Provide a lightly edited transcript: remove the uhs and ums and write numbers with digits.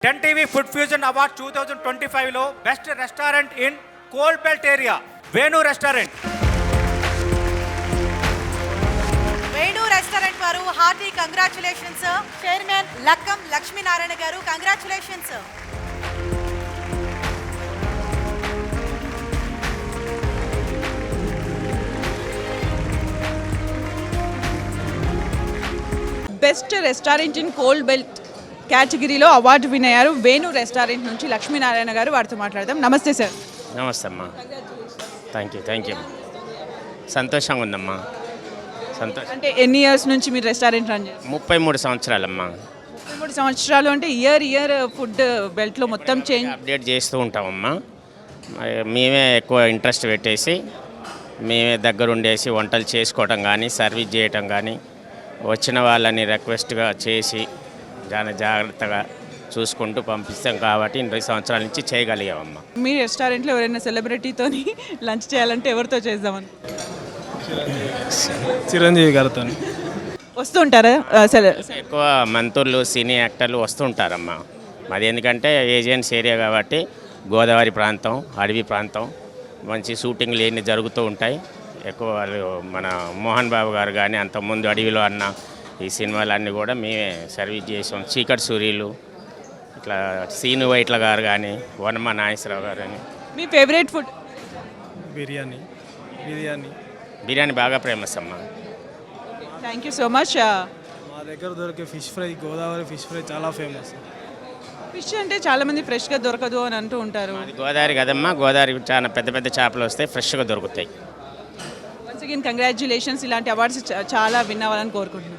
10 TV food fusion award 2025లో best restaurant in coal belt area Venu restaurant. Venu restaurant వారు hearty congratulations. Chairman Lakkam Lakshminarayana garu congratulations. Best restaurant in coal belt కేటగిరీలో award win అయ్యారు Venu restaurant నుంచి లక్ష్మీనారాయణ గారు. వారితో మాట్లాడదాం. నమస్తే సార్. నమస్తే అమ్మా. థ్యాంక్ యూ సంతోషంగా ఉందమ్మా. సంతోషం అంటే ఎన్ని ఇయర్స్ నుంచి మీరు రెస్టారెంట్ రన్ చేస్తారు? 33 సంవత్సరాలమ్మా. 33 సంవత్సరాలు అంటే ఇయర్ ఫుడ్ బెల్ట్లో మొత్తం చేంజ్ అప్డేట్ చేస్తూ ఉంటామమ్మా. మరి మేమే ఎక్కువ ఇంట్రెస్ట్ పెట్టేసి మేమే దగ్గర ఉండేసి వంటలు చేసుకోవటం కానీ సర్వీస్ చేయటం కానీ వచ్చిన వాళ్ళని రిక్వెస్ట్గా చేసి చాలా జాగ్రత్తగా చూసుకుంటూ పంపిస్తాం కాబట్టి 20 సంవత్సరాల నుంచి చేయగలిగామమ్మా. మీ రెస్టారెంట్లో ఎవరైనా సెలబ్రిటీతోని లంచ్ చేయాలంటే ఎవరితో చేద్దామని? చిరంజీవి గారితో వస్తుంటారా? ఎక్కువ మంత్రులు సినీ యాక్టర్లు వస్తుంటారమ్మా. మాది ఎందుకంటే ఏజెన్సీ ఏరియా కాబట్టి గోదావరి ప్రాంతం, అడవి ప్రాంతం, మంచి షూటింగ్లు ఎన్ని జరుగుతూ ఉంటాయి. ఎక్కువ వాళ్ళు మన మోహన్ బాబు గారు కానీ అంతకుముందు అడవిలో అన్న ఈ సినిమాలన్నీ కూడా మేమే సర్వీస్ చేసాం. చీకటి సూర్యులు ఇట్లా సీను వైట్ల గారు కానీ వనమ నాగేశ్వరరావు గారు కానీ. మీ ఫేవరెట్ ఫుడ్? బిర్యానీ బిర్యానీ బాగా ఫేమస్ అమ్మా. Thank you so much. మా దగ్గర దొరికే fish fry, Godavari fish fry చాలా ఫేమస్. ఫిష్ అంటే చాలామంది ఫ్రెష్గా దొరకదు అని అంటూ ఉంటారు. అది గోదావరి కదమ్మా. గోదావరి చాలా పెద్ద పెద్ద చేపలు వస్తాయి, ఫ్రెష్గా దొరుకుతాయి. Once again congratulations. ఇలాంటి అవార్డ్స్ చాలా విన్ అవ్వాలని కోరుకుంటున్నాను.